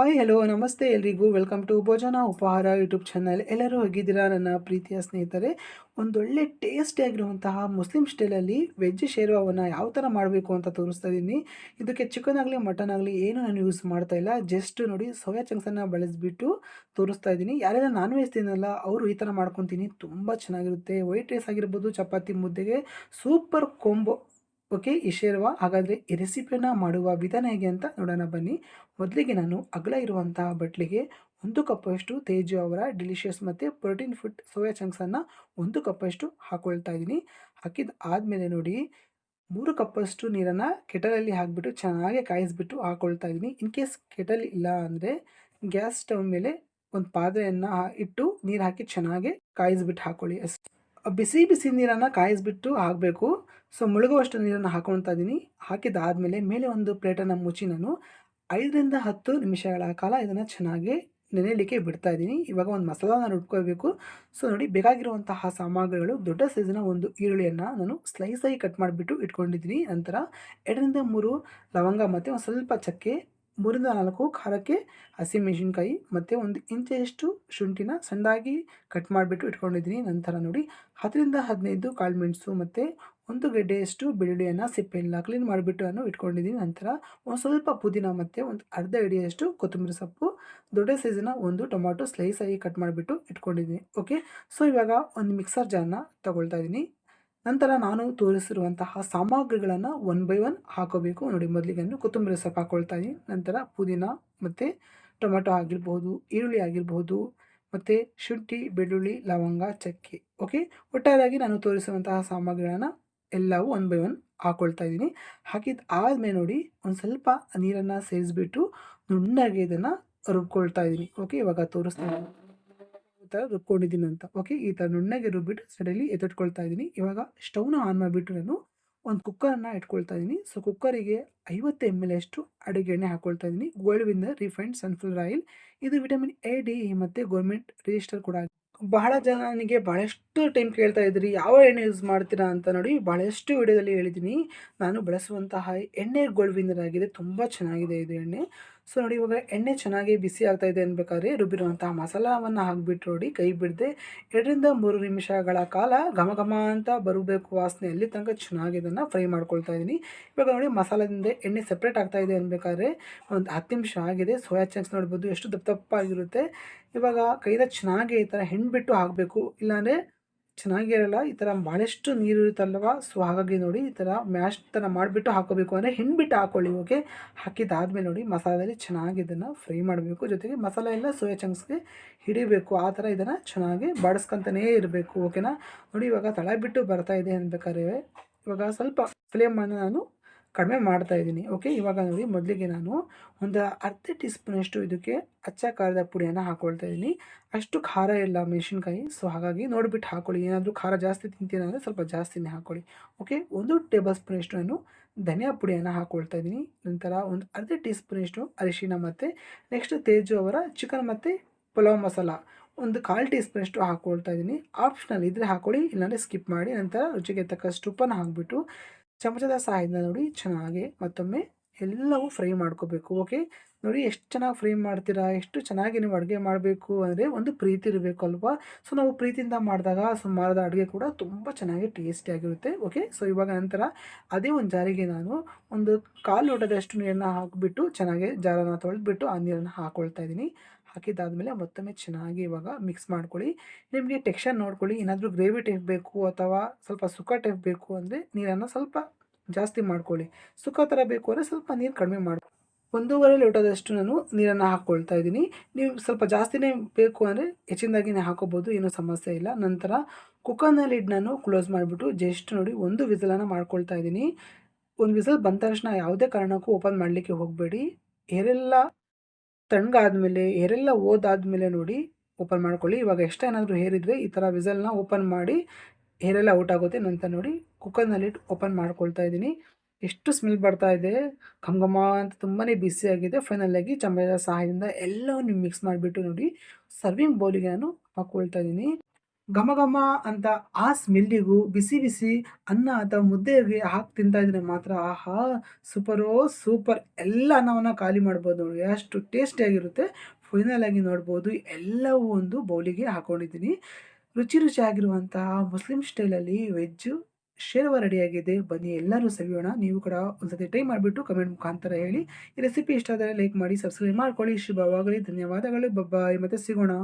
Hi hello ನಮಸ್ತೆ ಎಲ್ರಿಗೂ welcome to ಭೋಜನ ಉಪಹಾರ ಯೂಟ್ಯೂಬ್ ಚಾನಲ್. ಎಲ್ಲರೂ ಹೇಗಿದ್ದೀರಾ ನನ್ನ ಪ್ರೀತಿಯ ಸ್ನೇಹಿತರೆ? ಒಂದೊಳ್ಳೆ ಟೇಸ್ಟಿಯಾಗಿರುವಂತಹ ಮುಸ್ಲಿಂ ಸ್ಟೈಲಲ್ಲಿ ವೆಜ್ ಶೇರ್ವಾವನ್ನು ಯಾವ ಥರ ಮಾಡಬೇಕು ಅಂತ ತೋರಿಸ್ತಾ ಇದ್ದೀನಿ. ಇದಕ್ಕೆ ಚಿಕನ್ ಆಗಲಿ ಮಟನ್ ಆಗಲಿ ಏನು ನಾನು ಯೂಸ್ ಮಾಡ್ತಾ ಇಲ್ಲ. ಜಸ್ಟ್ ನೋಡಿ ಸೋಯಾ ಚಂಕ್ಸನ್ನು ಬಳಸಿಬಿಟ್ಟು ತೋರಿಸ್ತಾ ಇದ್ದೀನಿ. ಯಾರೆಲ್ಲ ನಾನ್ ವೆಜ್ ತಿನ್ನಲ್ಲ ಅವರು ಈ ಥರ ಮಾಡ್ಕೊತೀನಿ, ತುಂಬ ಚೆನ್ನಾಗಿರುತ್ತೆ. ವೈಟ್ ರೈಸ್ ಆಗಿರ್ಬೋದು, ಚಪಾತಿ ಮುದ್ದೆಗೆ ಸೂಪರ್ ಕೊಂಬೋ. ಓಕೆ, ಈ ಶೇರ್ವ ಹಾಗಾದರೆ ಈ ರೆಸಿಪಿಯನ್ನು ಮಾಡುವ ವಿಧಾನ ಹೇಗೆ ಅಂತ ನೋಡೋಣ ಬನ್ನಿ. ಮೊದಲಿಗೆ ನಾನು ಅಗಲ ಇರುವಂತಹ ಬಟ್ಲಿಗೆ 1 ಕಪ್ಪಷ್ಟು ತೇಜು ಅವರ ಡಿಲಿಷಿಯಸ್ ಮತ್ತು ಪ್ರೋಟೀನ್ ಫುಡ್ ಸೋಯಾ ಚಂಕ್ಸನ್ನು 1 ಕಪ್ಪಷ್ಟು ಹಾಕ್ಕೊಳ್ತಾ ಇದ್ದೀನಿ. ಹಾಕಿದ ಆದಮೇಲೆ ನೋಡಿ 3 ಕಪ್ಪಷ್ಟು ನೀರನ್ನು ಕೆಟಲಲ್ಲಿ ಹಾಕಿಬಿಟ್ಟು ಚೆನ್ನಾಗಿ ಕಾಯಿಸ್ಬಿಟ್ಟು ಹಾಕ್ಕೊಳ್ತಾ ಇದ್ದೀನಿ. ಇನ್ ಕೇಸ್ ಕೆಟಲ್ ಇಲ್ಲ ಅಂದರೆ ಗ್ಯಾಸ್ ಸ್ಟವ್ ಮೇಲೆ ಒಂದು ಪಾತ್ರೆಯನ್ನು ಇಟ್ಟು ನೀರು ಹಾಕಿ ಚೆನ್ನಾಗಿ ಕಾಯಿಸ್ಬಿಟ್ಟು ಹಾಕ್ಕೊಳ್ಳಿ ಅಷ್ಟೇ. ಬಿಸಿ ಬಿಸಿ ನೀರನ್ನು ಕಾಯಿಸ್ಬಿಟ್ಟು ಹಾಕಬೇಕು. ಸೊ ಮುಳುಗುವಷ್ಟು ನೀರನ್ನು ಹಾಕ್ಕೊಳ್ತಾ ಇದ್ದೀನಿ. ಹಾಕಿದ್ದಾದಮೇಲೆ ಮೇಲೆ ಒಂದು ಪ್ಲೇಟನ್ನು ಮುಚ್ಚಿ ನಾನು 5ರಿಂದ 10 ನಿಮಿಷಗಳ ಕಾಲ ಇದನ್ನು ಚೆನ್ನಾಗಿ ನೆನೆಯಲಿಕ್ಕೆ ಬಿಡ್ತಾ ಇದ್ದೀನಿ. ಇವಾಗ ಒಂದು ಮಸಾಲಾನ ರುಬ್ಕೋಬೇಕು. ಸೊ ನೋಡಿ, ಬೇಕಾಗಿರುವಂತಹ ಸಾಮಗ್ರಿಗಳು: ದೊಡ್ಡ ಸೈಜಿನ ಒಂದು ಈರುಳ್ಳಿಯನ್ನು ನಾನು ಸ್ಲೈಸಾಗಿ ಕಟ್ ಮಾಡಿಬಿಟ್ಟು ಇಟ್ಕೊಂಡಿದ್ದೀನಿ. ನಂತರ 2ರಿಂದ 3 ಲವಂಗ ಮತ್ತು ಒಂದು ಸ್ವಲ್ಪ ಚಕ್ಕೆ, 3ರಿಂದ 4 ಖಾರಕ್ಕೆ ಹಸಿಮೆಣಸಿನ್ಕಾಯಿ ಮತ್ತು 1 ಇಂಚಷ್ಟು ಶುಂಠಿನ ಸಣ್ಣದಾಗಿ ಕಟ್ ಮಾಡಿಬಿಟ್ಟು ಇಟ್ಕೊಂಡಿದ್ದೀನಿ. ನಂತರ ನೋಡಿ 10ರಿಂದ 15 ಕಾಳುಮೆಣಸು ಮತ್ತು 1 ಗೆಡ್ಡೆಯಷ್ಟು ಬೆಳ್ಳುಳ್ಳಿಯನ್ನು ಸಿಪ್ಪೆಲ್ಲ ಕ್ಲೀನ್ ಮಾಡಿಬಿಟ್ಟು ನಾನು ಇಟ್ಕೊಂಡಿದ್ದೀನಿ. ನಂತರ ಒಂದು ಸ್ವಲ್ಪ ಪುದೀನ ಮತ್ತು ಒಂದು ಅರ್ಧ ಹಿಡಿಯಷ್ಟು ಕೊತ್ತಂಬರಿ ಸೊಪ್ಪು, ದೊಡ್ಡ ಸೈಜಿನ ಒಂದು ಟೊಮಾಟೊ ಸ್ಲೈಸಾಗಿ ಕಟ್ ಮಾಡಿಬಿಟ್ಟು ಇಟ್ಕೊಂಡಿದ್ದೀನಿ. ಓಕೆ, ಸೊ ಇವಾಗ ಒಂದು ಮಿಕ್ಸರ್ ಜಾರ್ನ ತಗೊಳ್ತಾ ಇದ್ದೀನಿ. ನಂತರ ನಾನು ತೋರಿಸಿರುವಂತಹ ಸಾಮಗ್ರಿಗಳನ್ನು ಒನ್ ಬೈ ಒನ್ ಹಾಕೋಬೇಕು. ನೋಡಿ, ಮೊದಲಿಗೆ ಕೊತ್ತಂಬರಿ ಸೊಪ್ಪು ಹಾಕ್ಕೊಳ್ತಾ ಇದ್ದೀನಿ. ನಂತರ ಪುದೀನ ಮತ್ತು ಟೊಮೆಟೊ ಆಗಿರ್ಬೋದು, ಈರುಳ್ಳಿ ಆಗಿರ್ಬೋದು ಮತ್ತು ಶುಂಠಿ, ಬೆಳ್ಳುಳ್ಳಿ, ಲವಂಗ, ಚಕ್ಕೆ. ಓಕೆ, ಒಟ್ಟಾರೆಯಾಗಿ ನಾನು ತೋರಿಸುವಂತಹ ಸಾಮಗ್ರಿಗಳನ್ನು ಎಲ್ಲವೂ ಒನ್ ಬೈ ಒನ್ ಹಾಕ್ಕೊಳ್ತಾ ಇದ್ದೀನಿ. ಹಾಕಿದ ಆದಮೇಲೆ ನೋಡಿ ಒಂದು ಸ್ವಲ್ಪ ನೀರನ್ನು ಸೇರಿಸ್ಬಿಟ್ಟು ನುಣ್ಣಗೆ ಇದನ್ನು ರುಬ್ಕೊಳ್ತಾ ಇದ್ದೀನಿ. ಓಕೆ, ಇವಾಗ ತೋರಿಸ್ತೀನಿ ಈ ಥರ ರುಬ್ಕೊಂಡಿದ್ದೀನಿ ಅಂತ. ಓಕೆ, ಈ ಥರ ನುಣ್ಣಗೆ ರುಬ್ಬಿಟ್ಟು ಸೈಡಲ್ಲಿ ಎತ್ತಿಟ್ಕೊಳ್ತಾ ಇದ್ದೀನಿ. ಇವಾಗ ಸ್ಟವ್ನ ಆನ್ ಮಾಡಿಬಿಟ್ಟು ನಾನು ಒಂದು ಕುಕ್ಕರನ್ನು ಇಟ್ಕೊಳ್ತಾ ಇದ್ದೀನಿ. ಸೊ ಕುಕ್ಕರಿಗೆ 50 ml ಅಷ್ಟು ಅಡುಗೆ ಎಣ್ಣೆ ಹಾಕ್ಕೊಳ್ತಾ ಇದ್ದೀನಿ. Gold winner refined sunflower oil. ಇದು ವಿಟಮಿನ್ ಎ, ಡಿ, ಇ ಮತ್ತು ಗೌರ್ಮೆಂಟ್ ರಿಜಿಸ್ಟರ್ ಕೂಡ. ಬಹಳ ಜನ ನನಗೆ ಬಹಳಷ್ಟು ಟೈಮ್ ಕೇಳ್ತಾ ಇದ್ರಿ, ಯಾವ ಎಣ್ಣೆ ಯೂಸ್ ಮಾಡ್ತೀರಾ ಅಂತ. ನೋಡಿ, ಬಹಳಷ್ಟು ವಿಡಿಯೋದಲ್ಲಿ ಹೇಳಿದ್ದೀನಿ. ನಾನು ಬಳಸುವಂತಹ ಎಣ್ಣೆ ಗೋಲ್ಡ್ ವಿನ್ನರ್ ಆಗಿದೆ, ತುಂಬ ಚೆನ್ನಾಗಿದೆ ಇದು ಎಣ್ಣೆ. ಸೊ ನೋಡಿ, ಇವಾಗ ಎಣ್ಣೆ ಚೆನ್ನಾಗಿ ಬಿಸಿ ಆಗ್ತಾ ಇದೆ ಅನ್ಬೇಕಾದ್ರೆ ರುಬ್ಬಿರುವಂತಹ ಮಸಾಲವನ್ನು ಹಾಕಿಬಿಟ್ಟು ನೋಡಿ, ಕೈ ಬಿಡದೆ 2ರಿಂದ 3 ನಿಮಿಷಗಳ ಕಾಲ ಘಮ ಘಮ ಅಂತ ಬರಬೇಕು ವಾಸನೆ, ಅಲ್ಲಿ ತನಕ ಚೆನ್ನಾಗಿ ಇದನ್ನು ಫ್ರೈ ಮಾಡ್ಕೊಳ್ತಾ ಇದ್ದೀನಿ. ಇವಾಗ ನೋಡಿ, ಮಸಾಲದಿಂದ ಎಣ್ಣೆ ಸಪ್ರೇಟ್ ಆಗ್ತಾ ಇದೆ ಅನ್ಬೇಕಾದ್ರೆ ಒಂದು 10 ನಿಮಿಷ ಆಗಿದೆ. ಸೋಯಾ ಚಂಕ್ಸ್ ನೋಡ್ಬೋದು ಎಷ್ಟು ದಪ್ಪ ದಪ್ಪಾಗಿರುತ್ತೆ. ಇವಾಗ ಕೈದ ಚೆನ್ನಾಗಿ ಈ ಥರ ಹೆಣ್ಬಿಟ್ಟು ಹಾಕಬೇಕು, ಇಲ್ಲಾಂದರೆ ಚೆನ್ನಾಗಿರಲ್ಲ. ಈ ಥರ ಭಾಳಷ್ಟು ನೀರು ಇರುತ್ತಲ್ವ, ಸೊ ಹಾಗಾಗಿ ನೋಡಿ ಈ ಥರ ಮ್ಯಾಶ್ ಥರ ಮಾಡಿಬಿಟ್ಟು ಹಾಕೋಬೇಕು, ಅಂದರೆ ಹಿಂಡ್ಬಿಟ್ಟು ಹಾಕ್ಕೊಳ್ಳಿ. ಓಕೆ, ಹಾಕಿದ್ದಾದಮೇಲೆ ನೋಡಿ ಮಸಾಲದಲ್ಲಿ ಚೆನ್ನಾಗಿ ಇದನ್ನು ಫ್ರೈ ಮಾಡಬೇಕು. ಜೊತೆಗೆ ಮಸಾಲೆ ಎಲ್ಲ ಸೋಯಾ ಚಂಕ್ಸ್ಗೆ ಹಿಡಿಬೇಕು, ಆ ಥರ ಇದನ್ನು ಚೆನ್ನಾಗಿ ಬಾಡಿಸ್ಕೊತಾನೇ ಇರಬೇಕು. ಓಕೆನಾ. ನೋಡಿ, ಇವಾಗ ತಳ ಬಿಟ್ಟು ಬರ್ತಾ ಇದೆ ಅನ್ಬೇಕಾದ್ರೆ ಇವಾಗ ಸ್ವಲ್ಪ ಫ್ಲೇಮನ್ನು ನಾನು ಕಡಿಮೆ ಮಾಡ್ತಾ ಇದ್ದೀನಿ. ಓಕೆ, ಇವಾಗ ನೋಡಿ, ಮೊದಲಿಗೆ ನಾನು ಒಂದು ಅರ್ಧ ಟೀ ಸ್ಪೂನಷ್ಟು ಇದಕ್ಕೆ ಅಚ್ಚ ಖಾರದ ಪುಡಿಯನ್ನು ಹಾಕ್ಕೊಳ್ತಾ ಇದ್ದೀನಿ. ಅಷ್ಟು ಖಾರ ಇಲ್ಲ ಮೆಣಸಿನ್ಕಾಯಿ, ಸೊ ಹಾಗಾಗಿ ನೋಡಿಬಿಟ್ಟು ಹಾಕ್ಕೊಳ್ಳಿ. ಏನಾದರೂ ಖಾರ ಜಾಸ್ತಿ ತಿಂತೀರ ಅಂದರೆ ಸ್ವಲ್ಪ ಜಾಸ್ತಿನೇ ಹಾಕ್ಕೊಳ್ಳಿ. ಓಕೆ, 1 ಟೇಬಲ್ ಸ್ಪೂನಷ್ಟು ನಾನು ಧನಿಯಾ ಪುಡಿಯನ್ನು ಹಾಕ್ಕೊಳ್ತಾ ಇದ್ದೀನಿ. ನಂತರ ಒಂದು ಅರ್ಧ ಟೀ ಸ್ಪೂನಷ್ಟು ಅರಿಶಿನ ಮತ್ತು ನೆಕ್ಸ್ಟ್ ತೇಜು ಅವರ ಚಿಕನ್ ಮತ್ತು ಪಲಾವ್ ಮಸಾಲ ಒಂದು 1/4 ಟೀ ಸ್ಪೂನಷ್ಟು ಹಾಕ್ಕೊಳ್ತಾ ಇದ್ದೀನಿ. ಆಪ್ಷನಲ್ ಇದ್ದರೆ ಹಾಕ್ಕೊಳ್ಳಿ, ಇಲ್ಲಾಂದರೆ ಸ್ಕಿಪ್ ಮಾಡಿ. ನಂತರ ರುಚಿಗೆ ತಕ್ಕಷ್ಟು ಉಪ್ಪನ್ನು ಹಾಕಿಬಿಟ್ಟು ಚಮಚದ ಸಹಾಯದಿಂದ ನೋಡಿ ಚೆನ್ನಾಗಿ ಮತ್ತೊಮ್ಮೆ ಎಲ್ಲವೂ ಫ್ರೈ ಮಾಡ್ಕೋಬೇಕು. ಓಕೆ, ನೋಡಿ ಎಷ್ಟು ಚೆನ್ನಾಗಿ ಫ್ರೈ ಮಾಡ್ತೀರಾ, ಎಷ್ಟು ಚೆನ್ನಾಗಿ ನೀವು ಅಡುಗೆ ಮಾಡಬೇಕು ಅಂದರೆ ಒಂದು ಪ್ರೀತಿ ಇರಬೇಕು ಅಲ್ವಾ. ಸೊ ನಾವು ಪ್ರೀತಿಯಿಂದ ಮಾಡಿದಾಗ ಸುಮಾರದ ಅಡುಗೆ ಕೂಡ ತುಂಬ ಚೆನ್ನಾಗಿ ಟೇಸ್ಟಿಯಾಗಿರುತ್ತೆ. ಓಕೆ, ಸೊ ಇವಾಗ ನಂತರ ಅದೇ ಒಂದು ಜಾರಿಗೆ ನಾನು ಒಂದು 1/4 ಲೋಟದಷ್ಟು ನೀರನ್ನು ಹಾಕಿಬಿಟ್ಟು ಚೆನ್ನಾಗಿ ಜಾರನ್ನು ತೊಳೆದ್ಬಿಟ್ಟು ಆ ನೀರನ್ನು ಹಾಕ್ಕೊಳ್ತಾ ಇದ್ದೀನಿ. ಹಾಕಿದ್ದಾದಮೇಲೆ ಮತ್ತೊಮ್ಮೆ ಚೆನ್ನಾಗಿ ಇವಾಗ ಮಿಕ್ಸ್ ಮಾಡ್ಕೊಳ್ಳಿ. ನಿಮಗೆ ಟೆಕ್ಸ್ಚರ್ ನೋಡ್ಕೊಳ್ಳಿ, ಏನಾದರೂ ಗ್ರೇವಿ ಟೈಪ್ ಬೇಕು ಅಥವಾ ಸ್ವಲ್ಪ ಸುಕ್ಕ ಟೈಪ್ ಬೇಕು ಅಂದರೆ ನೀರನ್ನು ಸ್ವಲ್ಪ ಜಾಸ್ತಿ ಮಾಡ್ಕೊಳ್ಳಿ. ಸುಕ್ಕ ಥರ ಬೇಕು ಅಂದರೆ ಸ್ವಲ್ಪ ನೀರು ಕಡಿಮೆ ಮಾಡಿ 1.5 ಲೋಟದಷ್ಟು ನಾನು ನೀರನ್ನು ಹಾಕ್ಕೊಳ್ತಾ ಇದ್ದೀನಿ. ನೀವು ಸ್ವಲ್ಪ ಜಾಸ್ತಿನೇ ಬೇಕು ಅಂದರೆ ಹೆಚ್ಚಿನದಾಗಿನೇ ಹಾಕೋಬೋದು, ಏನೂ ಸಮಸ್ಯೆ ಇಲ್ಲ. ನಂತರ ಕುಕ್ಕರ್ನ ಲಿಡ್ ನಾನು ಕ್ಲೋಸ್ ಮಾಡಿಬಿಟ್ಟು ಜಸ್ಟ್ ನೋಡಿ ಒಂದು ವಿಸಲನ್ನು ಮಾಡ್ಕೊಳ್ತಾ ಇದ್ದೀನಿ. ಒಂದು ವಿಸಲ್ ಬಂದ ತಕ್ಷಣ ಯಾವುದೇ ಕಾರಣಕ್ಕೂ ಓಪನ್ ಮಾಡಲಿಕ್ಕೆ ಹೋಗಬೇಡಿ. ಏರೆಲ್ಲ ತಣ್ಣಗಾದ್ಮೇಲೆ ಏರೆಲ್ಲ ಹೋದಾದ್ಮೇಲೆ ನೋಡಿ ಓಪನ್ ಮಾಡ್ಕೊಳ್ಳಿ. ಇವಾಗ ಎಕ್ಸ್ಟ್ರಾ ಏನಾದರೂ ಹೇರಿದ್ರೆ ಈ ಥರ ವಿಸಲ್ನ ಓಪನ್ ಮಾಡಿ ಏರೆಲ್ಲ ಔಟ್ ಆಗುತ್ತೆ. ನಂತರ ನೋಡಿ ಕುಕ್ಕರ್ನಲ್ಲಿ ಓಪನ್ ಮಾಡ್ಕೊಳ್ತಾ ಇದ್ದೀನಿ. ಎಷ್ಟು ಸ್ಮೆಲ್ ಬರ್ತಾ ಇದೆ, ಘಮ ಘಮ ಅಂತ ತುಂಬಾ ಬಿಸಿಯಾಗಿದೆ. ಫೈನಲಾಗಿ ಚಮಚದ ಸಹಾಯದಿಂದ ಎಲ್ಲವನ್ನು ಮಿಕ್ಸ್ ಮಾಡಿಬಿಟ್ಟು ನೋಡಿ ಸರ್ವಿಂಗ್ ಬೌಲಿಗೆ ನಾನು ಹಾಕ್ಕೊಳ್ತಾ ಇದ್ದೀನಿ. ಘಮ ಘಮ ಅಂತ ಆ ಸ್ಮೆಲ್ಲಿಗೂ ಬಿಸಿ ಬಿಸಿ ಅನ್ನ ಅಥವಾ ಮುದ್ದೆಗೆ ಹಾಕಿ ತಿಂತಾ ಇದ್ರೆ ಮಾತ್ರ ಆಹಾ! ಸೂಪರೋ ಸೂಪರ್! ಎಲ್ಲ ಅನ್ನವನ್ನ ಖಾಲಿ ಮಾಡ್ಬೋದು ನೋಡಿ. ಅಷ್ಟು ಟೇಸ್ಟಿಯಾಗಿರುತ್ತೆ. ಫೈನಲ್ ಆಗಿ ನೋಡ್ಬೋದು ಎಲ್ಲವೂ ಒಂದು ಬೌಲಿಗೆ ಹಾಕೊಂಡಿದ್ದೀನಿ. ರುಚಿ ರುಚಿಯಾಗಿರುವಂತಹ ಮುಸ್ಲಿಂ ಸ್ಟೈಲಲ್ಲಿ ವೆಜ್ಜು ಶೇರ್ವ ರೆಡಿಯಾಗಿದೆ. ಬನ್ನಿ ಎಲ್ಲರೂ ಸವಿಯೋಣ. ನೀವು ಕೂಡ ಒಂದ್ಸತಿ ಟ್ರೈ ಮಾಡಿಬಿಟ್ಟು ಕಮೆಂಟ್ ಮುಖಾಂತರ ಹೇಳಿ. ಈ ರೆಸಿಪಿ ಇಷ್ಟ ಆದರೆ ಲೈಕ್ ಮಾಡಿ, ಸಬ್ಸ್ಕ್ರೈಬ್ ಮಾಡ್ಕೊಳ್ಳಿ. ಶುಭವಾಗಲಿ. ಧನ್ಯವಾದಗಳು. ಬಾಯ್. ಮತ್ತೆ ಸಿಗೋಣ.